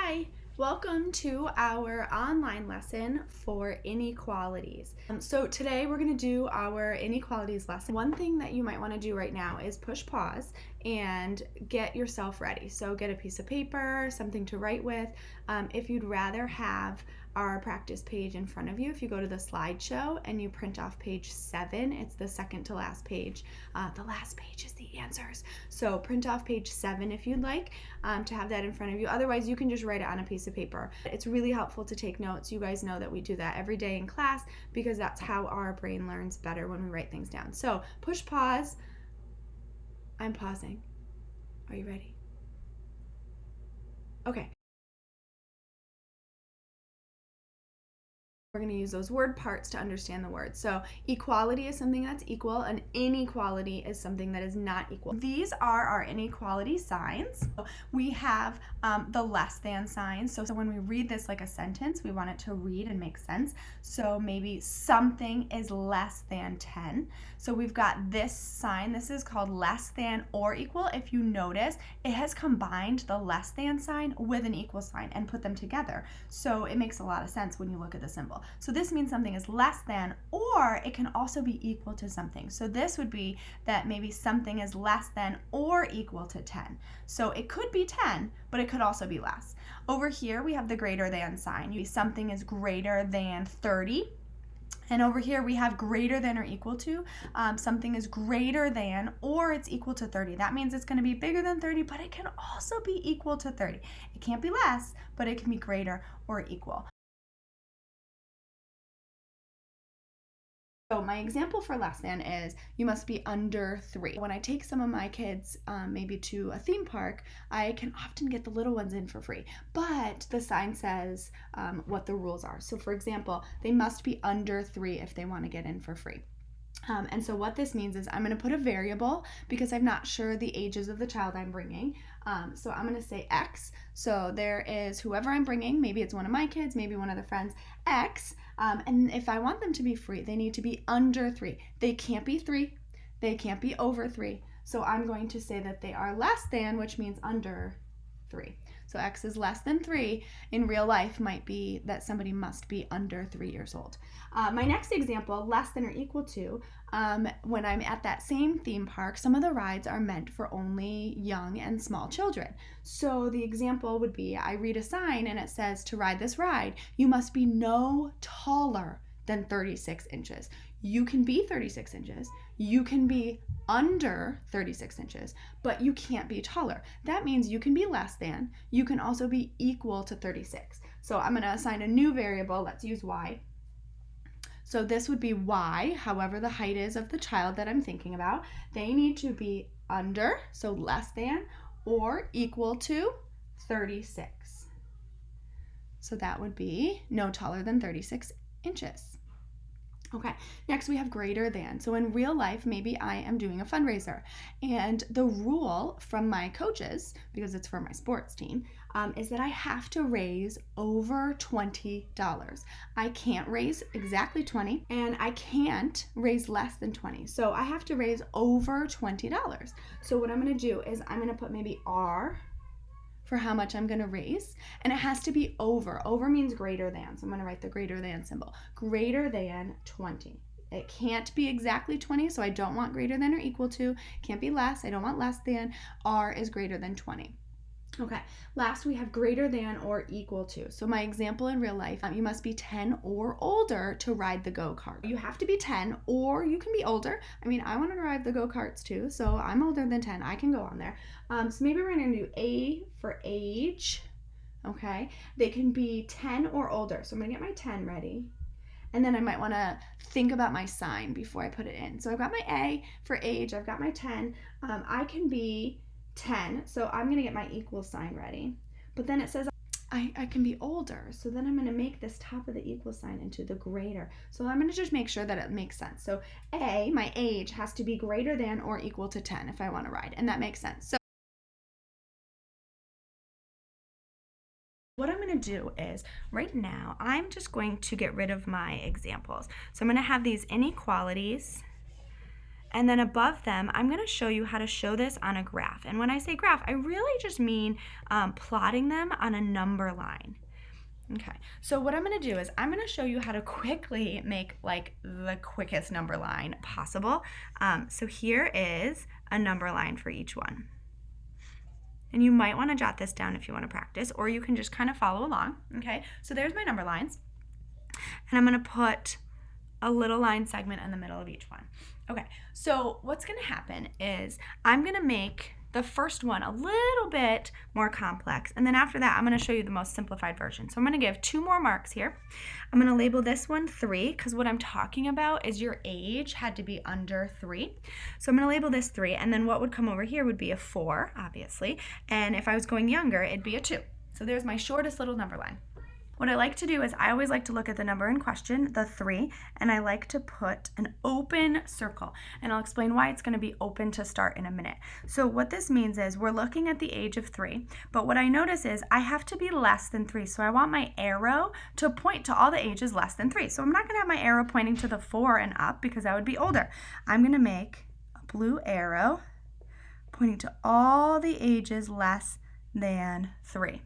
Hi, welcome to our online lesson for inequalities. So today we're going to do our inequalities lesson. One thing that you might want to do right now is push pause and get yourself ready. So get a piece of paper, something to write with. If you'd rather have our practice page in front of you, if you go to the slideshow and you print off page 7, it's the second to last page. The last page is the answers. So print off page 7 if you'd like to have that in front of you. Otherwise, you can just write it on a piece of paper. It's really helpful to take notes. You guys know that we do that every day in class because that's how our brain learns better when we write things down. So push pause. I'm pausing. Are you ready? Okay. We're going to use those word parts to understand the word. So equality is something that's equal, and inequality is something that is not equal. These are our inequality signs. We have the less than sign. So when we read this like a sentence, we want it to read and make sense. So maybe something is less than 10. So we've got this sign. This is called less than or equal. If you notice, it has combined the less than sign with an equal sign and put them together. So it makes a lot of sense when you look at the symbol. So this means something is less than, or it can also be equal to something. So this would be that maybe something is less than or equal to 10. So it could be 10, but it could also be less. Over here, we have the greater than sign. Something is greater than 30. And over here we have greater than or equal to. Something is greater than or it's equal to 30. That means it's going to be bigger than 30, but it can also be equal to 30. It can't be less, but it can be greater or equal. So my example for less than is you must be under 3. When I take some of my kids maybe to a theme park, I can often get the little ones in for free. But the sign says what the rules are. So for example, they must be under 3 if they want to get in for free. And so what this means is I'm going to put a variable because I'm not sure the ages of the child I'm bringing. So I'm going to say X. So there is whoever I'm bringing, maybe it's one of my kids, maybe one of the friends, X. And if I want them to be free, they need to be under 3. They can't be 3. They can't be over 3. So I'm going to say that they are less than, which means under 3. So X is less than 3 in real life might be that somebody must be under 3 years old. My next example, less than or equal to, when I'm at that same theme park, some of the rides are meant for only young and small children. So the example would be I read a sign and it says to ride this ride, you must be no taller than 36 inches. You can be 36 inches. You can be under 36 inches, but you can't be taller. That means you can be less than. You can also be equal to 36. So I'm going to assign a new variable. Let's use y. So this would be y, however the height is of the child that I'm thinking about. They need to be under, so less than, or equal to 36. So that would be no taller than 36 inches. Okay, next we have greater than. So in real life, maybe I am doing a fundraiser, and the rule from my coaches, because it's for my sports team, is that I have to raise over $20. I can't raise exactly 20, and I can't raise less than 20. So I have to raise over $20. So what I'm going to do is I'm going to put maybe R for how much I'm going to raise, and it has to be over. Over means greater than, so I'm going to write the greater than symbol. Greater than 20. It can't be exactly 20, so I don't want greater than or equal to. Can't be less, I don't want less than. R is greater than 20. Okay, last we have greater than or equal to. So my example in real life, you must be 10 or older to ride the go-kart. You have to be 10 or you can be older. I mean, I want to ride the go-karts too, so I'm older than 10. I can go on there. So maybe we're going to do A for age. Okay, they can be 10 or older. So I'm going to get my 10 ready. And then I might want to think about my sign before I put it in. So I've got my A for age. I've got my 10. I can be 10, so I'm going to get my equal sign ready. But then it says I can be older, so then I'm going to make this top of the equal sign into the greater. So I'm going to just make sure that it makes sense. So A, my age, has to be greater than or equal to 10 if I want to ride, and that makes sense. So what I'm going to do is, right now, I'm just going to get rid of my examples. So I'm going to have these inequalities, And then above them, I'm going to show you how to show this on a graph. And when I say graph, I really just mean plotting them on a number line. Okay, so what I'm going to do is I'm going to show you how to quickly make like the quickest number line possible. So here is a number line for each one. And you might want to jot this down if you want to practice, or you can just kind of follow along. Okay, so there's my number lines. And I'm going to put a little line segment in the middle of each one. Okay, so what's going to happen is I'm going to make the first one a little bit more complex, and then after that I'm going to show you the most simplified version. So I'm going to give 2 more marks here. I'm going to label this one 3 because what I'm talking about is your age had to be under 3. So I'm going to label this 3, and then what would come over here would be a 4, obviously, and if I was going younger it'd be a 2. So there's my shortest little number line. What I like to do is I always like to look at the number in question, the 3, and I like to put an open circle. And I'll explain why it's going to be open to start in a minute. So what this means is we're looking at the age of 3, but what I notice is I have to be less than 3. So I want my arrow to point to all the ages less than 3. So I'm not going to have my arrow pointing to the 4 and up because that would be older. I'm going to make a blue arrow pointing to all the ages less than 3.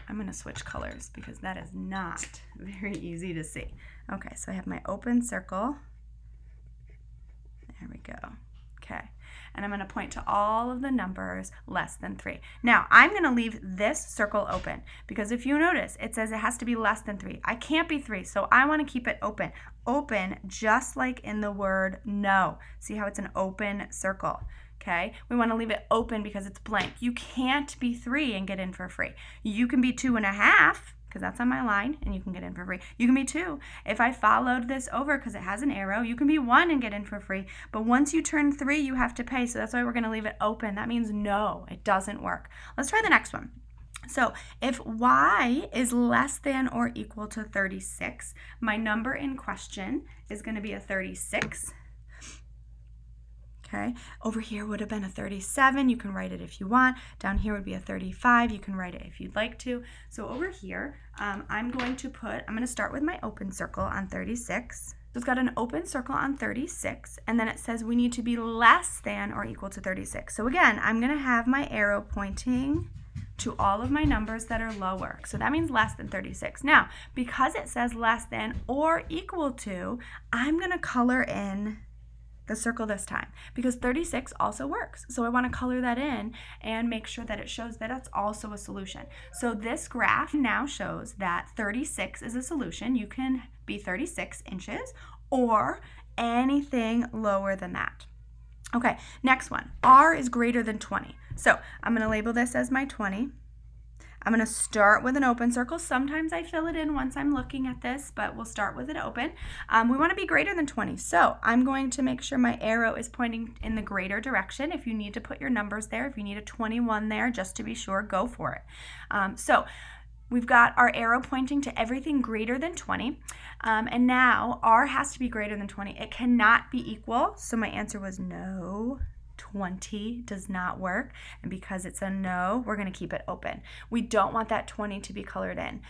I'm going to switch colors because that is not very easy to see. Okay, so I have my open circle. There we go. Okay, and I'm going to point to all of the numbers less than 3. Now, I'm going to leave this circle open because if you notice, it says it has to be less than 3. I can't be 3, so I want to keep it open. Open, just like in the word no. See how it's an open circle? Okay, we want to leave it open because it's blank. You can't be 3 and get in for free. You can be 2.5 because that's on my line and you can get in for free. You can be 2. If I followed this over because it has an arrow, you can be 1 and get in for free. But once you turn 3, you have to pay. So that's why we're going to leave it open. That means no, it doesn't work. Let's try the next one. So if y is less than or equal to 36, my number in question is going to be a 36. Okay, over here would have been a 37. You can write it if you want. Down here would be a 35. You can write it if you'd like to. So over here, I'm going to start with my open circle on 36. So it's got an open circle on 36, and then it says we need to be less than or equal to 36. So again, I'm going to have my arrow pointing to all of my numbers that are lower. So that means less than 36. Now, because it says less than or equal to, I'm going to color in the circle this time because 36 also works. So I want to color that in and make sure that it shows that it's also a solution. So this graph now shows that 36 is a solution. You can be 36 inches or anything lower than that. Okay, next one. R is greater than 20. So I'm going to label this as my 20. I'm going to start with an open circle. Sometimes I fill it in once I'm looking at this, but we'll start with it open. We want to be greater than 20. So I'm going to make sure my arrow is pointing in the greater direction. If you need to put your numbers there, if you need a 21 there, just to be sure, go for it. So we've got our arrow pointing to everything greater than 20. And now R has to be greater than 20. It cannot be equal. So my answer was no. 20 does not work, and because it's a no, we're going to keep it open. We don't want that 20 to be colored in.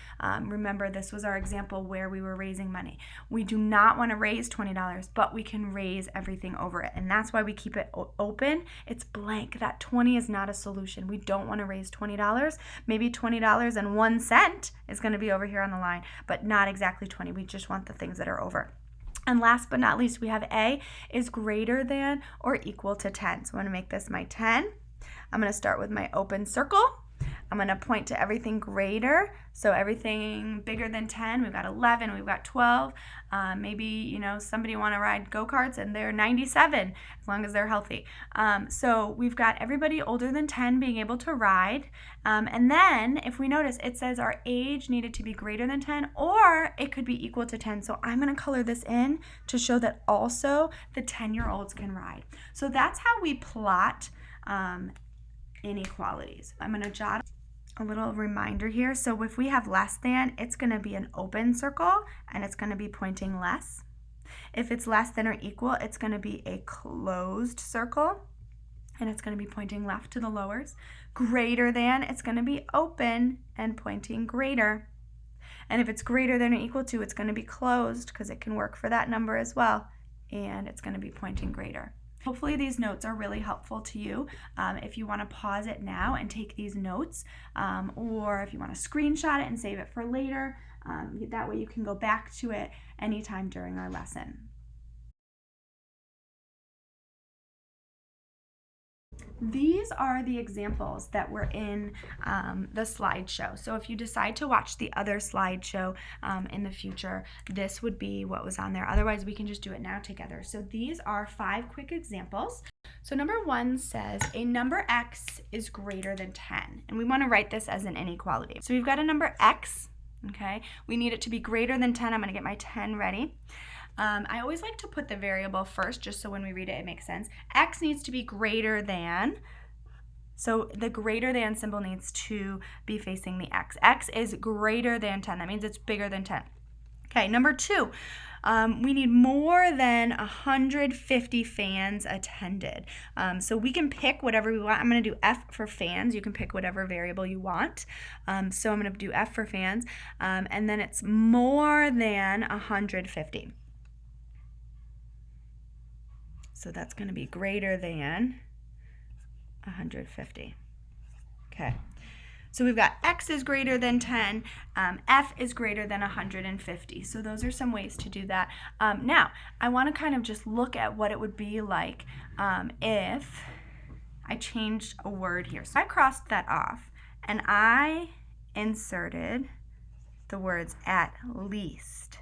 Remember, this was our example where we were raising money. We do not want to raise $20, but we can raise everything over it, and that's why we keep it open. It's blank. That 20 is not a solution. We don't want to raise $20. Maybe $20.01 is going to be over here on the line, but not exactly 20. We just want the things that are over. And last but not least, we have A is greater than or equal to 10. So I'm going to make this my 10. I'm going to start with my open circle. I'm going to point to everything greater. So everything bigger than 10, we've got 11, we've got 12. Maybe, somebody want to ride go-karts and they're 97, as long as they're healthy. So we've got everybody older than 10 being able to ride. And then if we notice, it says our age needed to be greater than 10, or it could be equal to 10. So I'm going to color this in to show that also the 10-year-olds can ride. So that's how we plot inequalities. I'm going to jot a little reminder here. So if we have less than, it's going to be an open circle and it's going to be pointing less. If it's less than or equal, it's going to be a closed circle and it's going to be pointing left to the lowers. Greater than, it's going to be open and pointing greater. And if it's greater than or equal to, it's going to be closed because it can work for that number as well. And it's going to be pointing greater. Hopefully these notes are really helpful to you. If you want to pause it now and take these notes, or if you want to screenshot it and save it for later, that way you can go back to it anytime during our lesson. These are the examples that were in the slideshow. So if you decide to watch the other slideshow in the future, this would be what was on there. Otherwise, we can just do it now together. So these are 5 quick examples. So number 1 says a number x is greater than 10. And we want to write this as an inequality. So we've got a number x, okay? We need it to be greater than 10. I'm going to get my 10 ready. I always like to put the variable first, just so when we read it, it makes sense. X needs to be greater than, so the greater than symbol needs to be facing the x. X is greater than 10. That means it's bigger than 10. Okay, number 2, we need more than 150 fans attended. So we can pick whatever we want. I'm going to do F for fans. You can pick whatever variable you want. So I'm going to do F for fans, and then it's more than 150. So that's going to be greater than 150. Okay. So we've got X is greater than 10, F is greater than 150. So those are some ways to do that. Now, I want to kind of just look at what it would be like if I changed a word here. So I crossed that off, and I inserted the words at least.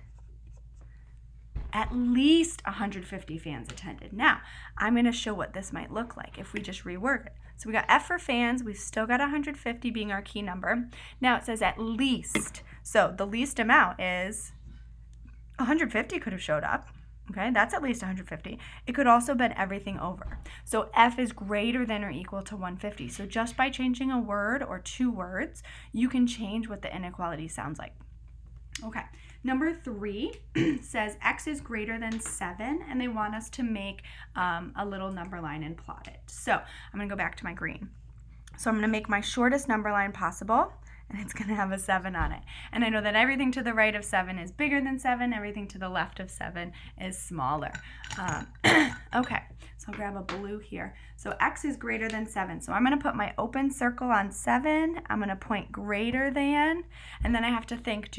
At least 150 fans attended. Now, I'm going to show what this might look like if we just reword it. So we got F for fans. We've still got 150 being our key number. Now it says at least. So the least amount is 150 could have showed up. Okay, that's at least 150. It could also have been everything over. So F is greater than or equal to 150. So just by changing a word or 2 words, you can change what the inequality sounds like. Okay. Number 3 says X is greater than 7, and they want us to make a little number line and plot it. So I'm going to go back to my green. So I'm going to make my shortest number line possible, and it's going to have a 7 on it. And I know that everything to the right of 7 is bigger than 7. Everything to the left of 7 is smaller. Okay, so I'll grab a blue here. So X is greater than 7. So I'm going to put my open circle on 7. I'm going to point greater than, and then I have to think,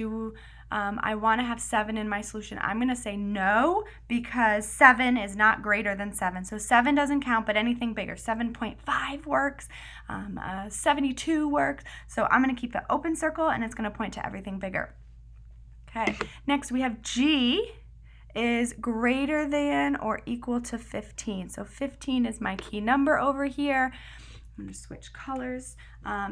I want to have 7 in my solution. I'm going to say no, because 7 is not greater than 7. So 7 doesn't count, but anything bigger. 7.5 works. 72 works. So I'm going to keep the open circle, and it's going to point to everything bigger. Okay. Next, we have G is greater than or equal to 15. So 15 is my key number over here. I'm going to switch colors.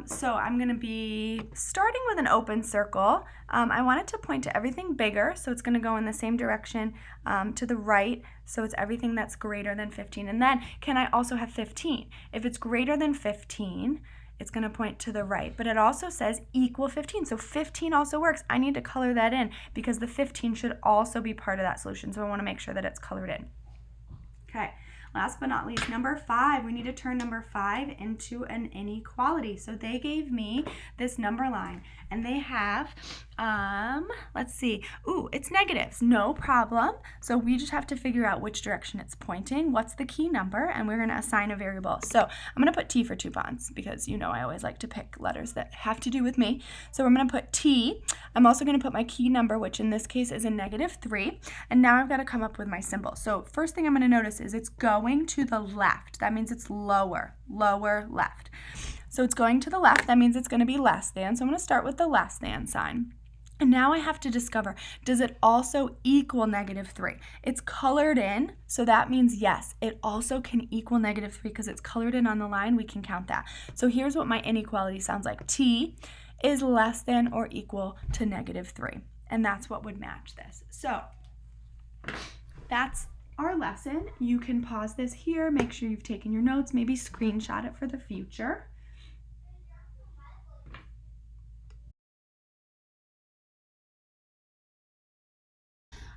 So I'm going to be starting with an open circle. I want it to point to everything bigger, so it's going to go in the same direction to the right, so it's everything that's greater than 15. And then, can I also have 15? If it's greater than 15, it's going to point to the right, but it also says equal 15, so 15 also works. I need to color that in because the 15 should also be part of that solution, so I want to make sure that it's colored in. Okay. Last but not least, number 5, we need to turn number 5 into an inequality. So they gave me this number line, and they have, let's see, it's negatives, no problem. So we just have to figure out which direction it's pointing, what's the key number, and we're going to assign a variable. So I'm going to put T for 2 bonds because, I always like to pick letters that have to do with me. So I'm going to put T. I'm also going to put my key number, which in this case is a -3, and now I've got to come up with my symbol. So first thing I'm going to notice is it's going to the left. That means it's lower left. So it's going to the left. That means it's going to be less than. So I'm going to start with the less than sign. And now I have to discover, does it also equal -3? It's colored in, so that means yes, it also can equal -3 because it's colored in on the line. We can count that. So here's what my inequality sounds like. T is less than or equal to -3. And that's what would match this. So that's our lesson. You can pause this here, make sure you've taken your notes, maybe screenshot it for the future.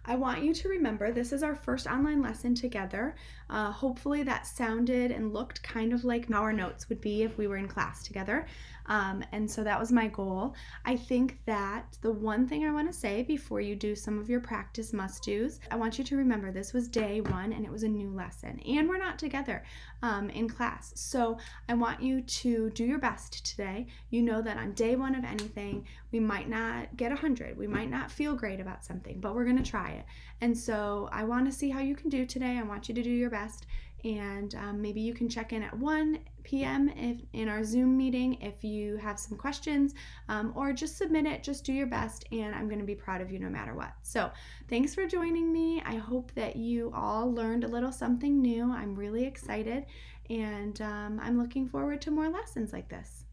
I want you to remember this is our first online lesson together. Hopefully that sounded and looked kind of like how our notes would be if we were in class together. And so that was my goal. I think that the one thing I want to say before you do some of your practice must-dos, I want you to remember this was day one and it was a new lesson and we're not together in class. So I want you to do your best today. You know that on day one of anything, we might not get 100. We might not feel great about something, but we're going to try it. And so I want to see how you can do today. I want you to do your best. And maybe you can check in at 1 p.m. in our Zoom meeting if you have some questions, or just submit it, just do your best, and I'm going to be proud of you no matter what. So thanks for joining me. I hope that you all learned a little something new. I'm really excited, and I'm looking forward to more lessons like this.